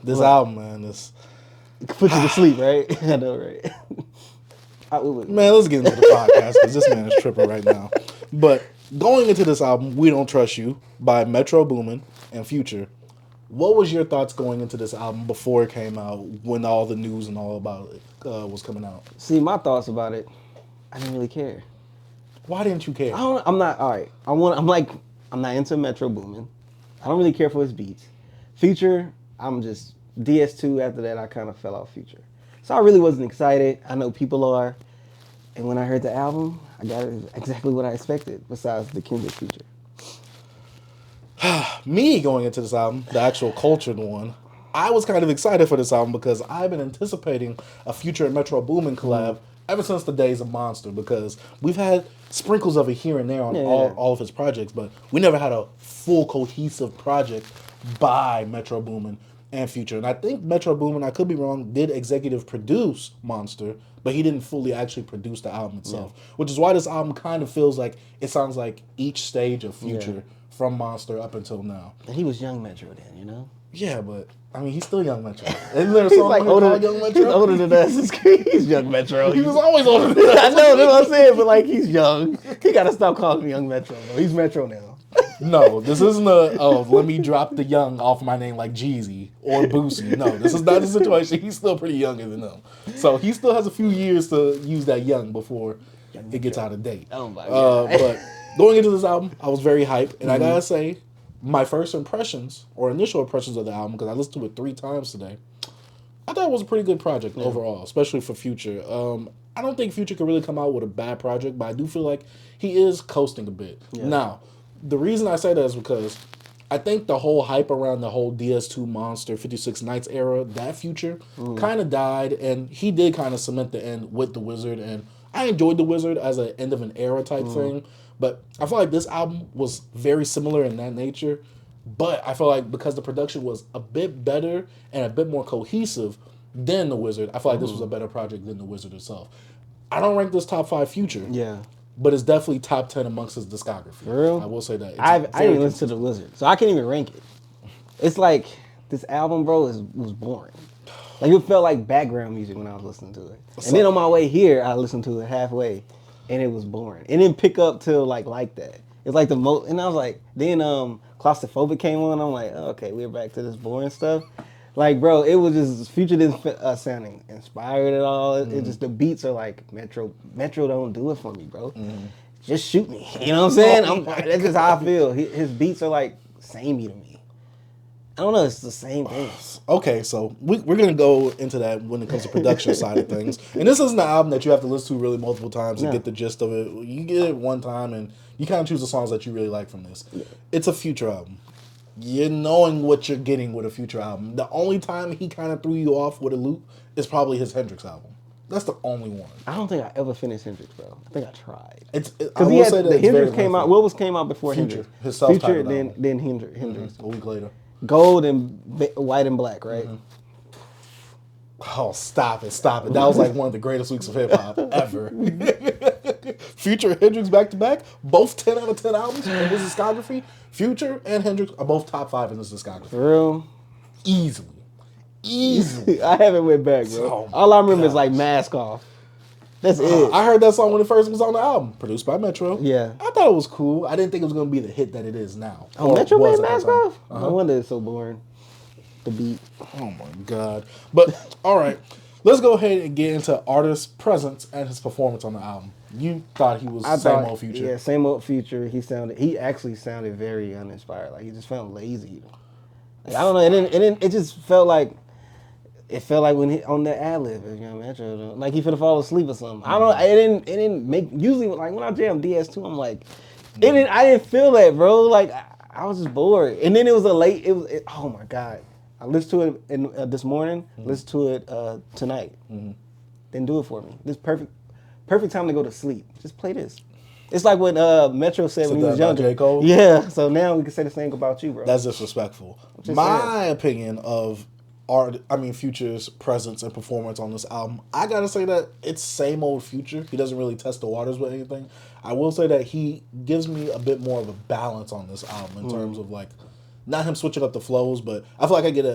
This album, man, is Put you to sleep, right? I know, right? man. Let's get into the podcast because this man is tripping right now. But going into this album, "We Don't Trust You" by Metro Boomin and Future. What was your thoughts going into this album before it came out, when all the news and all about it was coming out? See, my thoughts about it, I didn't really care. Why didn't you care? I'm not all right. I'm not into Metro Boomin. I don't really care for his beats. Future, I'm just DS2. After that, I kind of fell off Future, so I really wasn't excited. I know people are, and when I heard the album, I got exactly what I expected. Besides the Kendrick feature. Me going into this album, the actual cultured one, I was kind of excited for this album because I've been anticipating a Future and Metro Boomin collab ever since the days of Monster, because we've had sprinkles of it here and there on all of his projects, but we never had a full cohesive project by Metro Boomin and Future. And I think Metro Boomin, I could be wrong, did executive produce Monster, but he didn't fully actually produce the album itself, which is why this album kind of feels like it sounds like each stage of Future from Monster up until now. And he was young Metro then, you know? Yeah, but I mean, he's still young Metro. Isn't there a song like older, Young Metro? He's older than us. He's young Metro. He was always older than us. I know, that's what I'm saying, but like he's young. He gotta stop calling me Young Metro. Though. He's Metro now. No, this isn't let me drop the young off my name like Jeezy or Boosie. No, this is not the situation. He's still pretty younger than them. So he still has a few years to use that young before it gets out of date. Oh my God. But going into this album, I was very hyped. And I gotta say, my first impressions, or initial impressions of the album, because I listened to it 3 times today, I thought it was a pretty good project overall, especially for Future. I don't think Future could really come out with a bad project, but I do feel like he is coasting a bit. Yeah. Now, the reason I say that is because I think the whole hype around the whole DS2 Monster 56 Nights era, that Future, kind of died, and he did kind of cement the end with The Wizard, and I enjoyed The Wizard as an end of an era type thing, but I feel like this album was very similar in that nature, but I feel like because the production was a bit better and a bit more cohesive than The Wizard, I feel like this was a better project than The Wizard itself. I don't rank this top 5 Future. Yeah. But it's definitely top 10 amongst his discography. For real? I will say that. I didn't listen to The Wizard, so I can't even rank it. It's like, this album, bro, was boring. Like, it felt like background music when I was listening to it. And then on my way here, I listened to it halfway, and it was boring. It didn't pick up till, like that. It's like the most, and I was like, then Claustrophobic came on, I'm like, oh, okay, we're back to this boring stuff. Like, bro, it was just, Future didn't sounding inspired at all. It just, the beats are like, Metro don't do it for me, bro. Just shoot me. You know what I'm saying? That's just how I feel. His beats are like samey to me. I don't know, it's the same thing. Okay, so we're going to go into that when it comes to production side of things. And this isn't an album that you have to listen to really multiple times to get the gist of it. You get it one time and you kind of choose the songs that you really like from this. It's a Future album. You're knowing what you're getting with a Future album. The only time he kind of threw you off with a loop is probably his Hendrix album. That's the only one. I don't think I ever finished Hendrix, bro. I think I tried. Because the Hendrix came out. What came out before Future, Hendrix? his self-titled Future, album. then Hendrix. A week later. Gold and white and black, right? Oh, stop it. That was like one of the greatest weeks of hip hop ever. Future and Hendrix back to back, both 10 out of 10 albums in his discography. Future and Hendrix are both top 5 in his discography. For real? Easily. I haven't went back, bro. Oh, all I remember is like Mask Off. That's it. I heard that song when it first was on the album, produced by Metro. Yeah. I thought it was cool. I didn't think it was going to be the hit that it is now. Oh, Metro made Mask Off? No wonder it's so boring. The beat. Oh my God. But, all right. Let's go ahead and get into artist's presence and his performance on the album. You thought he was same old Future. Yeah, same old Future. He actually sounded very uninspired. Like, he just felt lazy. Like, I don't know. It just felt like, when he on the ad lib, you know, Metro, like he finna fall asleep or something. I don't know. It didn't make, usually like when I jam DS2, I'm like, I didn't feel that, bro. Like, I was just bored. And then it was oh my God. I listened to it this morning, listened to it tonight. Then do it for me. This perfect time to go to sleep. Just play this. It's like what Metro said when he was younger. J. Cole? Yeah, so now we can say the same about you, bro. That's disrespectful. My opinion of Future's presence and performance on this album, I gotta say that it's same old Future. He doesn't really test the waters with anything. I will say that he gives me a bit more of a balance on this album in terms of like, not him switching up the flows, but I feel like I get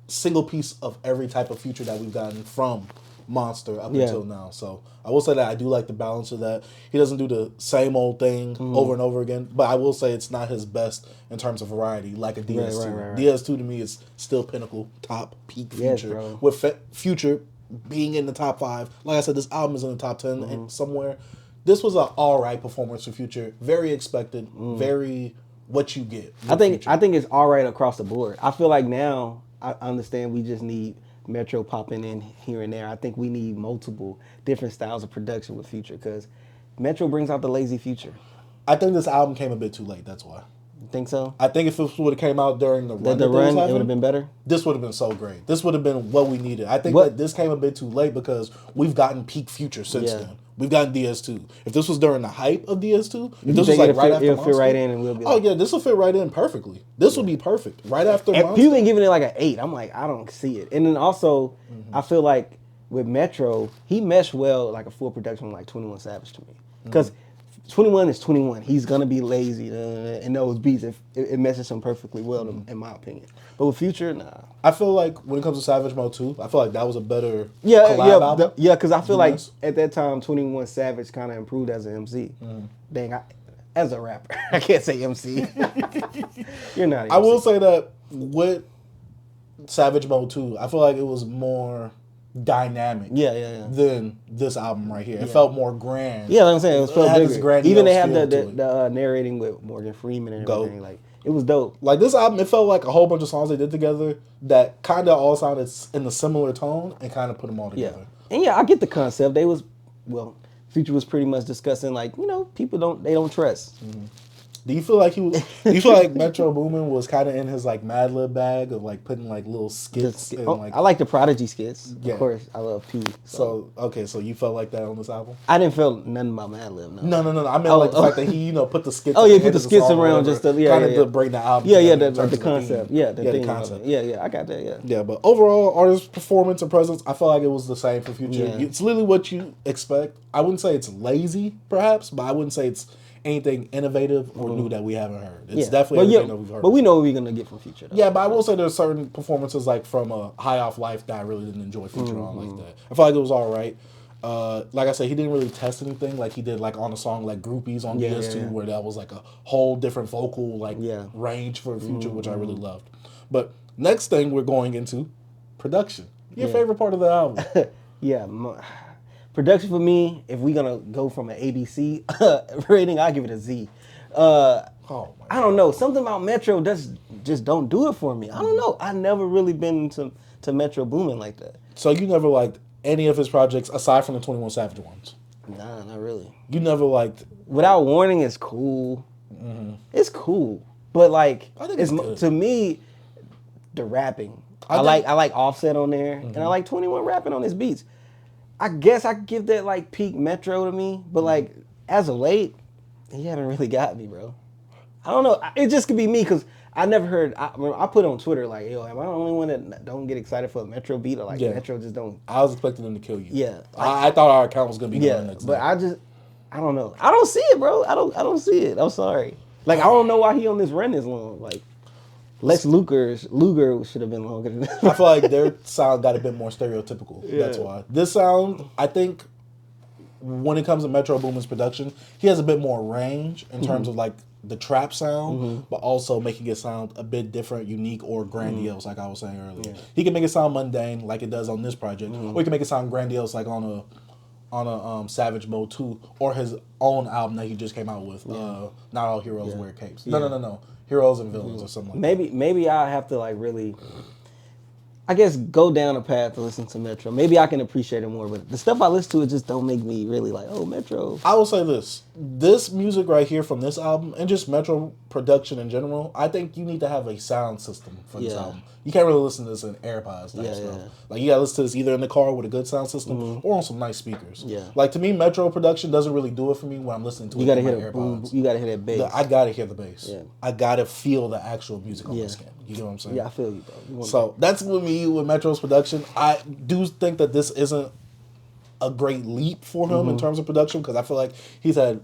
single piece of every type of Future that we've gotten from Monster up until now. So I will say that I do like the balance of that. He doesn't do the same old thing over and over again, but I will say it's not his best in terms of variety, like a DS2. Right. DS2 to me is still pinnacle, top, peak Future. Bro. With Future being in the top 5. Like I said, this album is in the top 10 and somewhere. This was an alright performance for Future. Very expected, very what you get. I think it's alright across the board. I feel like now I understand we just need Metro popping in here and there. I think we need multiple different styles of production with Future because Metro brings out the lazy Future. I think this album came a bit too late. That's why. You think so? I think if it would have came out during the run, it would have been better. This would have been so great. This would have been what we needed. I think that this came a bit too late because we've gotten peak Future since then. We've gotten DS2. If this was during the hype of DS2, if this was like right after it'll fit right in, and we'll be. Oh yeah, this will fit right in perfectly. This will be perfect right after. Monster. People been giving it like an 8. I'm like, I don't see it. And then also, I feel like with Metro, he meshed well like a full production like 21 Savage to me because 21 is 21. He's gonna be lazy in those beats. It meshes him perfectly well, in my opinion. But with Future, nah. I feel like when it comes to Savage Mode 2, I feel like that was a better collab album. Because I feel like at that time 21 Savage kind of improved as an MC. Dang, as a rapper, I can't say MC. You're not. I will say that with Savage Mode 2, I feel like it was more dynamic than this album right here. It felt more grand. Yeah, like I'm saying, it felt bigger. Even they have the narrating with Morgan Freeman and everything. Like, it was dope. Like this album, it felt like a whole bunch of songs they did together that kind of all sounded in a similar tone and kind of put them all together. And I get the concept. Future was pretty much discussing like, people don't trust. Do you feel like Metro Boomin was kind of in his like Mad Lib bag of like putting like little skits? And, I like the Prodigy skits. Yeah. Of course, I love P. So you felt like that on this album? I didn't feel nothing about Mad Lib. No. I mean like the fact that he put the skits. Oh yeah, put the skits around just to to bring the album. The concept. The concept. I got that. Yeah. Yeah, but overall, artist performance and presence, I felt like it was the same for Future. Yeah. It's literally what you expect. I wouldn't say it's lazy, perhaps, but I wouldn't say it's anything innovative or new that we haven't heard. It's definitely everything that we've heard. But we know what we're going to get from Future, though. Yeah, but I will say there's certain performances like from High Off Life that I really didn't enjoy Future on like that. I felt like it was all right. Like I said, he didn't really test anything like he did like on a song like Groupies on DS2 where that was like a whole different vocal range for Future, which I really loved. But next thing we're going into, production. Your favorite part of the album? Production for me, if we're going to go from an ABC rating, I'll give it a Z. I don't know. Something about Metro just don't do it for me. I don't know. I never really been to Metro Boomin like that. So you never liked any of his projects aside from the 21 Savage ones? Nah, not really. You never liked... Without Warning is cool. It's cool. But like, I think it's good. To me, the rapping. I like Offset on there, and I like 21 rapping on his beats. I guess I could give that like peak Metro to me, but like as of late, he haven't really got me, bro. I don't know. It just could be me because I never heard. I put on Twitter like, "Yo, am I the only one that don't get excited for a Metro beat or like Metro just don't?" I was expecting them to kill you. Yeah, I thought our account was gonna be gone next but day. I don't know. I don't see it, bro. I don't see it. I'm sorry. Like I don't know why he on this run this long. Like Lex Luger should have been longer than this. I feel like their sound got a bit more stereotypical. Yeah. That's why. This sound, I think, when it comes to Metro Boomin's production, he has a bit more range in terms of like the trap sound, but also making it sound a bit different, unique, or grandiose, like I was saying earlier. Yeah. He can make it sound mundane, like it does on this project, or he can make it sound grandiose, like on a Savage Mode 2, or his own album that he just came out with, Not All Heroes Wear Capes. Yeah. No. Heroes and Villains or something like that. Maybe I have to like really, I guess, go down a path to listen to Metro. Maybe I can appreciate it more, but the stuff I listen to, it just don't make me really like, oh, Metro. I will say this music right here from this album, and just Metro production in general, I think you need to have a sound system for this album. You can't really listen to this in AirPods type stuff. Yeah. Like you gotta listen to this either in the car with a good sound system or on some nice speakers. Yeah. Like to me, Metro production doesn't really do it for me when I'm listening to it in my AirPods. You gotta hear that bass. I gotta hear the bass. Yeah. I gotta feel the actual music on my skin. You know what I'm saying? Yeah, I feel you, bro. So that's with me with Metro's production. I do think that this isn't a great leap for him in terms of production because I feel like he's had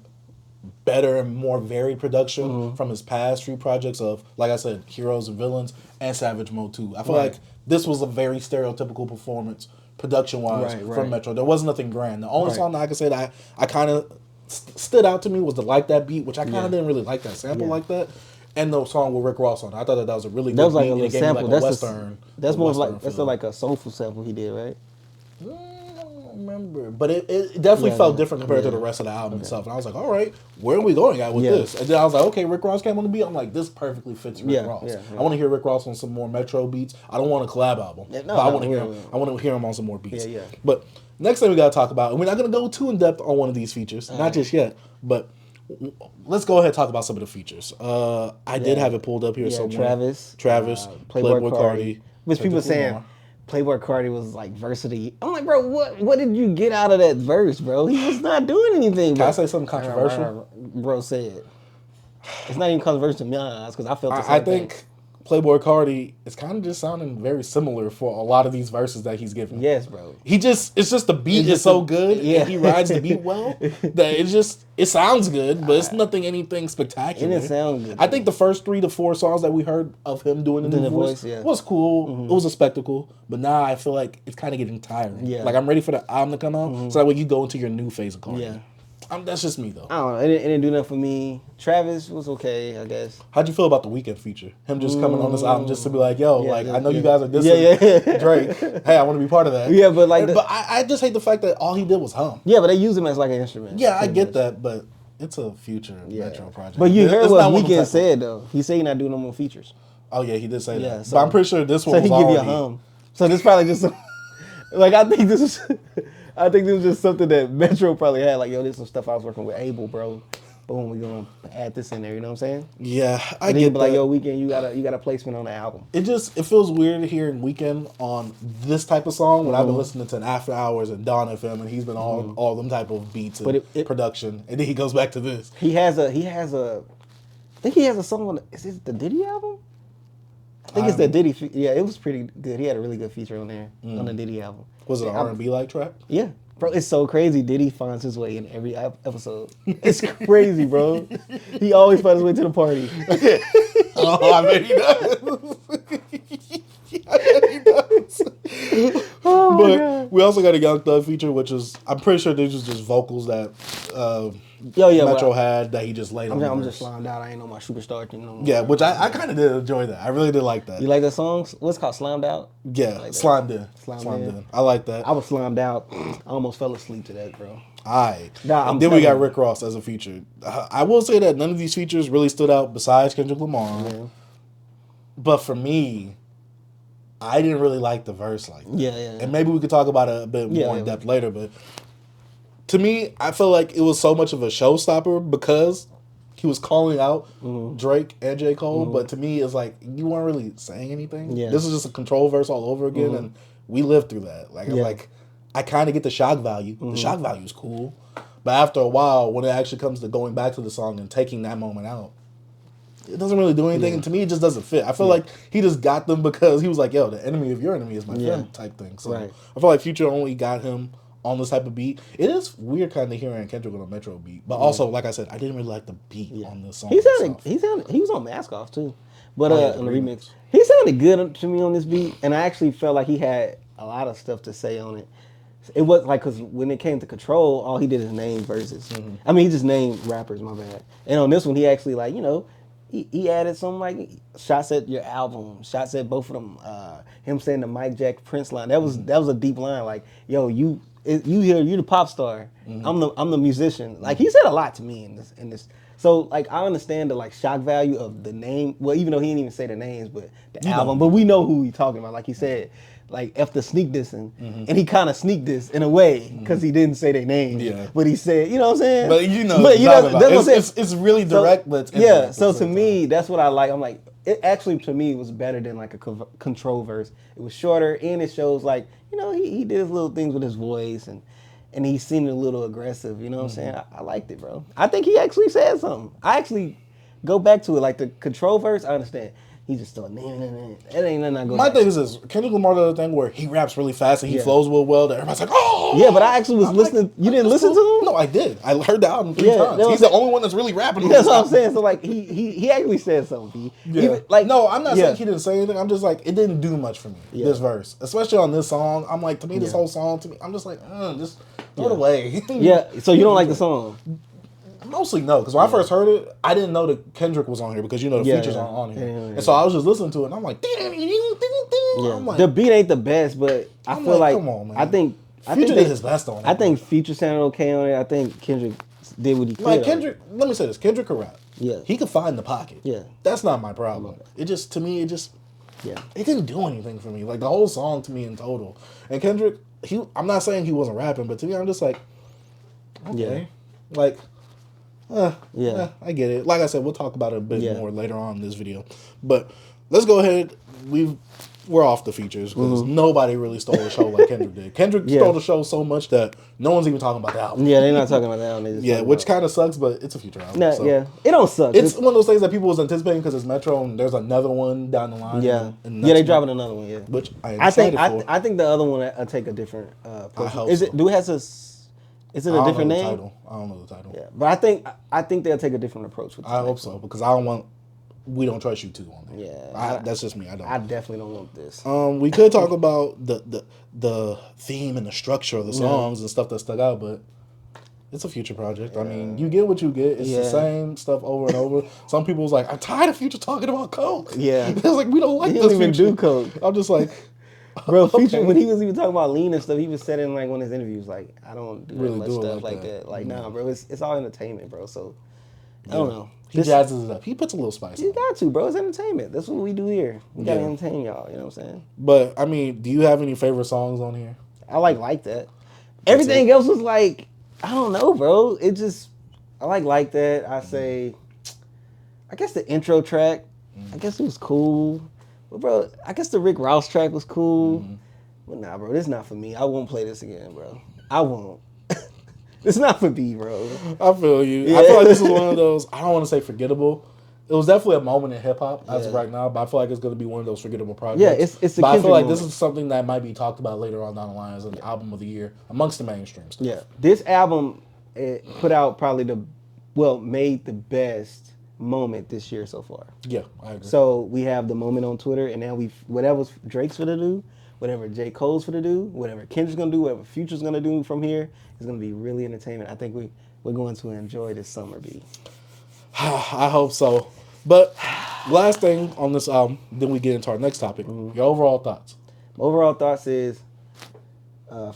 better and more varied production from his past few projects of, like I said, Heroes and Villains and Savage Mode 2. I feel like this was a very stereotypical performance, production-wise, from Metro. There was nothing grand. The only song that I could say that I kind of stood out to me was the Like That Beat, which I kind of didn't really like that sample like that. And the song with Rick Ross on it. I thought that was a really good beat. And it gave me like a Western. That's more like, that's like a soulful sample he did, right? I don't remember. But it definitely felt different compared to the rest of the album itself. And I was like, all right, where are we going at with this? And then I was like, okay, Rick Ross came on the beat. I'm like, this perfectly fits Rick Ross. I want to hear Rick Ross on some more Metro beats. I don't want a collab album. But I want to hear him. I want to hear him on some more beats. But next thing we got to talk about, and we're not going to go too in depth on one of these features, not just yet, but let's go ahead and talk about some of the features. I did have it pulled up here somewhere. Travis, Playboy Carti. Which people saying Playboy Carti was like verse of the year. I'm like, bro, what did you get out of that verse, bro? He was not doing anything. Can I say something controversial? Bro said. It's not even controversial to me, because I felt the same I think Playboy Carti is kind of just sounding very similar for a lot of these verses that he's giving. Yes, bro. It's just the beat is so good, and he rides the beat well, that it sounds good, but it's anything spectacular. It didn't sound good. I think the first 3 to 4 songs that we heard of him doing the new voice was cool. It was a spectacle, but now I feel like it's kind of getting tiring. Yeah. Like, I'm ready for the album to come out, so that way you go into your new phase of Carti. Yeah. That's just me, though. I don't know. It didn't do nothing for me. Travis was okay, I guess. How'd you feel about the Weeknd feature? Him just coming on this album just to be like, yo, I know you guys are dissing Drake. Hey, I want to be part of that. Yeah, but like... But I just hate the fact that all he did was hum. Yeah, but they use him as like an instrument. Yeah, I get that, but it's a Future Metro project. But you heard what Weeknd said, though. He said he's not doing no more features. Oh, yeah, he did say that. So, but I'm pretty sure this one was already... So he give you a hum. So this probably just... like, I think this was just something that Metro probably had. Like, yo, this is some stuff I was working with Abel, bro. Boom, we gonna add this in there. You know what I'm saying? Yeah, I get that. Like, yo, Weeknd, you got a placement on the album. It feels weird hearing Weeknd on this type of song when I've been listening to After Hours and Dawn FM, and he's been on all them type of beats and production, and then he goes back to this. I think he has a song on. Is this the Diddy album? I think it's the Diddy. Yeah, it was pretty good. He had a really good feature on there on the Diddy album. Was it an R&B like track? Yeah. Bro, it's so crazy. Diddy finds his way in every episode. It's crazy, bro. He always finds his way to the party. Oh, I bet he does. I bet he does. But we also got a Young Thug feature, which is, I'm pretty sure this is just vocals that Metro had that he just laid on. I'm just slimed out. I ain't know my superstar. You know, yeah, which I kind of did enjoy that. I really did like that. You like that song? What's it called? Slimed Out? Yeah, like Slimed In. Slimed in. I like that. I was slimed out. I almost fell asleep to that, bro. And then we got Rick Ross as a feature. I will say that none of these features really stood out besides Kendrick Lamar. Yeah. But for me, I didn't really like the verse like that. Yeah. And maybe we could talk about it a bit more in depth later, but to me, I feel like it was so much of a showstopper because he was calling out Drake and J. Cole, but to me, it's like, you weren't really saying anything. Yeah. This is just a control verse all over again, and we lived through that. Like, I kind of get the shock value. The shock value is cool, but after a while, when it actually comes to going back to the song and taking that moment out, it doesn't really do anything, and to me, it just doesn't fit. I feel like he just got them because he was like, yo, the enemy of your enemy is my friend type thing. So I feel like Future only got him on this type of beat. It is weird kind of hearing Kendrick on a Metro beat, but also, like I said, I didn't really like the beat on this song. He was on Mask Off too, but on the remix, he sounded good to me on this beat, and I actually felt like he had a lot of stuff to say on it. It was like, because when it came to Control, all he did is name verses. I mean, he just named rappers, my bad. And on this one, he actually, like, you know, he added some, like, shots at your album, shots at both of them. Him saying the Mike Jack Prince line, that was a deep line. Like, yo, you the pop star. I'm the musician. Like, he said a lot to me in this. So, like, I understand the, like, shock value of the name. Well, even though he didn't even say the names, but the album. But we know who he's talking about. Like he said, like, F the sneak dissing. And he kind of sneaked this in a way because he didn't say their names. Yeah. But he said, you know what I'm saying? But you know that's what I'm saying. It's really direct, but it's so to me, that's what I like. I'm like, it actually, to me, was better than, like, a Control verse. It was shorter, and it shows, like, you know, he did his little things with his voice, and he seemed a little aggressive, you know what I'm saying? I liked it, bro. I think he actually said something. I actually go back to it, like the Control verse, I understand. he just started, it ain't nothing I go My back thing to. is this: Kendrick Lamar does a thing where he raps really fast and he Yeah. flows real well. That everybody's like, "Oh, Yeah, but I actually was I'm listening. like, You didn't that's listen cool. to him? No, I did. I heard the album 3 Yeah, times. that was He's the it. only one that's really rapping. on That's this what I'm album. saying. So like he actually said something. Yeah. Even, like, no, I'm not yeah. saying he didn't say anything. I'm just like, it didn't do much for me. Yeah. This verse, especially on this song. I'm like, to me, this Yeah. whole song, to me, I'm just like, just throw it Yeah. away. Yeah. So you don't like the song? Mostly no, because when I first heard it, I didn't know that Kendrick was on here because the Yeah, features yeah. aren't on here, Yeah, and so I was just listening to it, and I'm like, Yeah. I'm like, The beat ain't the best, but I I'm feel like come on, man. I think Future they- did his best on it. I think Future sounded okay on it. I think Kendrick did what he could. like on it. Kendrick. Let me say this: Kendrick can rap. Yeah. he could find the pocket. Yeah. that's not my problem. It just to me, Yeah. it didn't do anything for me. Like the whole song to me in total. And Kendrick, I'm not saying he wasn't rapping, but to me, I'm just like, okay, like. I get it. Like I said, we'll talk about it a bit more later on in this video. But let's go ahead. We're off the features because nobody really stole the show like Kendrick did. Kendrick stole the show so much that no one's even talking about the album. Yeah, they're not talking about that album. They just talking which about- kind of sucks, but it's a Future album. No, so. yeah, it don't suck. It's one of those things that people was anticipating because it's Metro and there's another one down the line. yeah, and yeah. They next dropping month, another one. Yeah, which I am I think excited for. I think the other one will take a different. Approach. hope Is so. it? Do it has a? Is it I a don't different know the name? title. I don't know the title. Yeah, but I think they'll take a different approach with. I hope so because I don't want. We Don't Trust You 2 on there. Yeah, that's just me. I don't. I definitely don't want this. We could talk about the theme and the structure of the songs and stuff that stuck out, but it's a Future project. I mean, you get what you get. It's the same stuff over and over. Some people was like, I'm tired of Future talking about coke. Yeah. It's like, we don't like He this don't even Future. do coke. I'm just like, Bro, Future, okay. when he was even talking about lean and stuff, he was saying in like one of his interviews, like, I don't do Really that much do it stuff like like that. that. Like, nah, bro, it's all entertainment, bro. So, I don't know. He jazzes it up. He puts a little spice. You got to, bro. It's entertainment. That's what we do here. We gotta Yeah. entertain y'all. You know what I'm saying? But I mean, do you have any favorite songs on here? I like that. Everything else was like, I don't know, bro. It just, I like that. I say, I guess the intro track, I guess it was cool. But bro, I guess the Rick Ross track was cool. But nah, bro, this not for me. I won't play this again, bro. I won't. It's not for me, bro. I feel you. I feel like this is one of those, I don't want to say forgettable. It was definitely a moment in hip hop as of right now, but I feel like it's going to be one of those forgettable projects. Yeah, it's a But I feel Kendrick like this moment. is something that might be talked about later on down the line as an album of the year amongst the mainstream stuff. Yeah, this album it put out probably made the best moment this year so far. Yeah, I agree. So we have the moment on Twitter, and now whatever Drake's gonna do, whatever J. Cole's gonna do, whatever Kendrick's gonna do, whatever Future's gonna do from here is gonna be really entertainment. I think we're going to enjoy this summer, B. I hope so. But last thing on this album, then we get into our next topic. Your overall thoughts. My overall thoughts is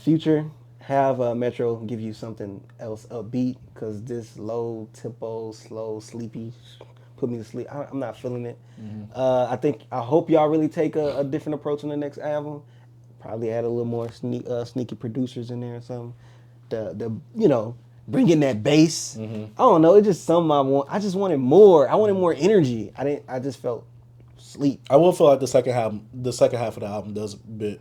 Future, have Metro give you something else upbeat, because this low tempo, slow, sleepy, put me to sleep. I'm not feeling it. I hope y'all really take a different approach on the next album. Probably add a little more sneaky producers in there or something. Bring in that bass. I don't know. It's just something I want. I just wanted more. I wanted more energy. I just felt sleep. I will feel like the second half of the album does a bit.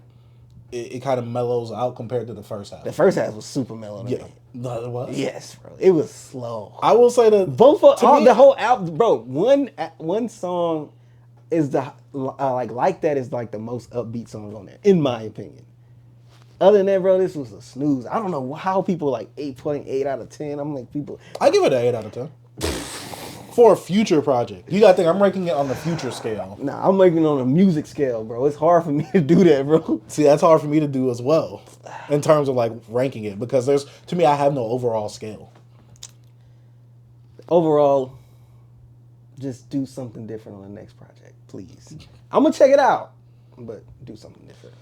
It kind of mellows out compared to the first half. The first half was super mellow. To Yeah, me. no, it was. Yes, bro. It was slow. I will say that The whole album, bro. One song is the like that is like the most upbeat song on there, in my opinion. Other than that, bro, this was a snooze. I don't know how people like 8.8 out of 10. I'm like, people. I give it an 8 out of 10 for a Future project. You gotta think I'm ranking it on the Future scale. Nah, I'm making it on a music scale, bro. It's hard for me to do that, bro. See, that's hard for me to do as well, in terms of like ranking it, because to me I have no overall scale. Overall, just do something different on the next project, please. I'm gonna check it out, but do something different.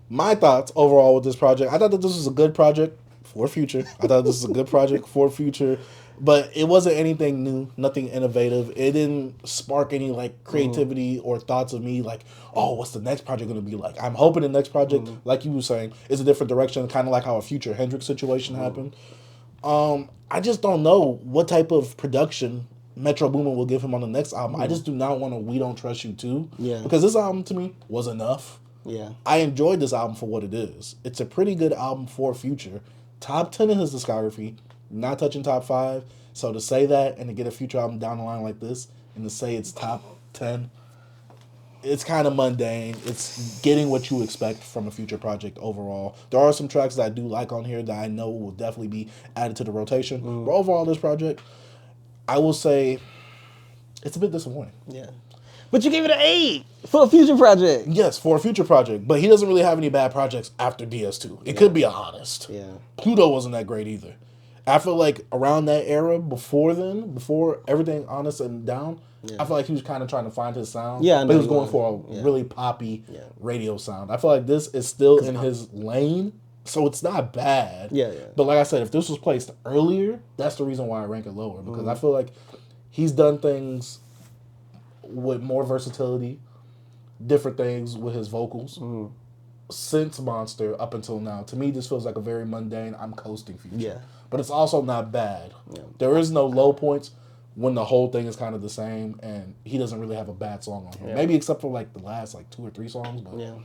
My thoughts overall with this project, I thought that this was a good project for Future. I thought this was a good project for Future, but it wasn't anything new, nothing innovative. It didn't spark any like creativity or thoughts of me like, oh, what's the next project going to be like? I'm hoping the next project, like you were saying, is a different direction, kind of like how a Future Hendrix situation happened. I just don't know what type of production Metro Boomin will give him on the next album. I just do not want to We Don't Trust You 2. Yeah. Because this album to me was enough. Yeah. I enjoyed this album for what it is. It's a pretty good album for Future. Top 10 in his discography, not touching top 5. So to say that and to get a Future album down the line like this and to say it's top 10, it's kind of mundane. It's getting what you expect from a Future project overall. There are some tracks that I do like on here that I know will definitely be added to the rotation. But overall, this project, I will say, it's a bit disappointing. Yeah. But you gave it an 8 for a Future project. Yes, for a Future project. But he doesn't really have any bad projects after DS2. It could be honest. Yeah. Pluto wasn't that great either. I feel like around that era, before then, before everything honest and down, I feel like he was kind of trying to find his sound. Yeah, I know but he was he going was. for a really poppy Yeah. radio sound. I feel like this is still in his lane, so it's not bad. Yeah. But like I said, if this was placed earlier, that's the reason why I rank it lower, because I feel like he's done things with more versatility, different things with his vocals. Since Monster up until now, to me, this feels like a very mundane, I'm coasting Future. Yeah. But it's also not bad. Yeah. There is no low points when the whole thing is kind of the same, and he doesn't really have a bad song on here. Yeah. Maybe except for like the last like 2 or 3 songs. But Yeah.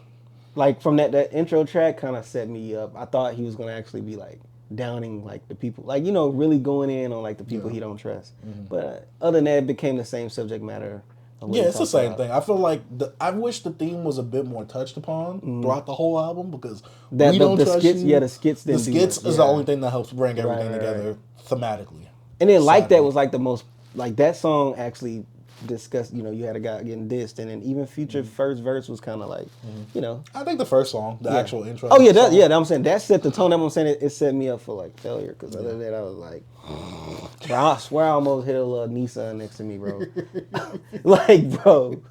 Like from that intro track kind of set me up. I thought he was going to actually be like downing like the people, like, you know, really going in on like the people he don't trust. But other than that, it became the same subject matter. Yeah, it's the same thing. I feel like I wish the theme was a bit more touched upon throughout the whole album, because we don't the trust skits. you. Yeah, the skits. The skits is the only thing that helps bring everything Right. together thematically. And then like that was like the most, like that song actually discussed, you know, you had a guy getting dissed, and then even Future first verse was kind of like, you know. I think the first song, the actual intro. Oh yeah, song, I'm saying that set the tone. I'm saying it set me up for like failure, because other than that I was like, bro, I swear I almost hit a little Nissan next to me, bro. Like, bro.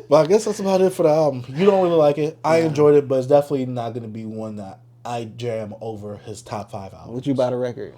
But I guess that's about it for the album. You don't really like it. I enjoyed it, but it's definitely not going to be one that I jam over his top 5 albums. Would you buy the record?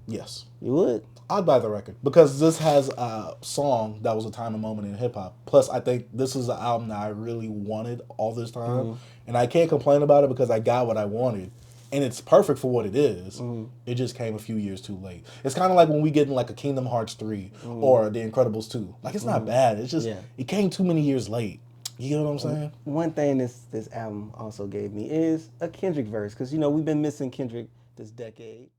Yes. You would? I'd buy the record, because this has a song that was a time and moment in hip hop. Plus, I think this is the album that I really wanted all this time. And I can't complain about it because I got what I wanted. And it's perfect for what it is. It just came a few years too late. It's kind of like when we get in like a Kingdom Hearts 3 or The Incredibles 2. Like, it's not bad. It's just, it came too many years late. You know what I'm saying? One thing this album also gave me is a Kendrick verse, because, you know, we've been missing Kendrick this decade.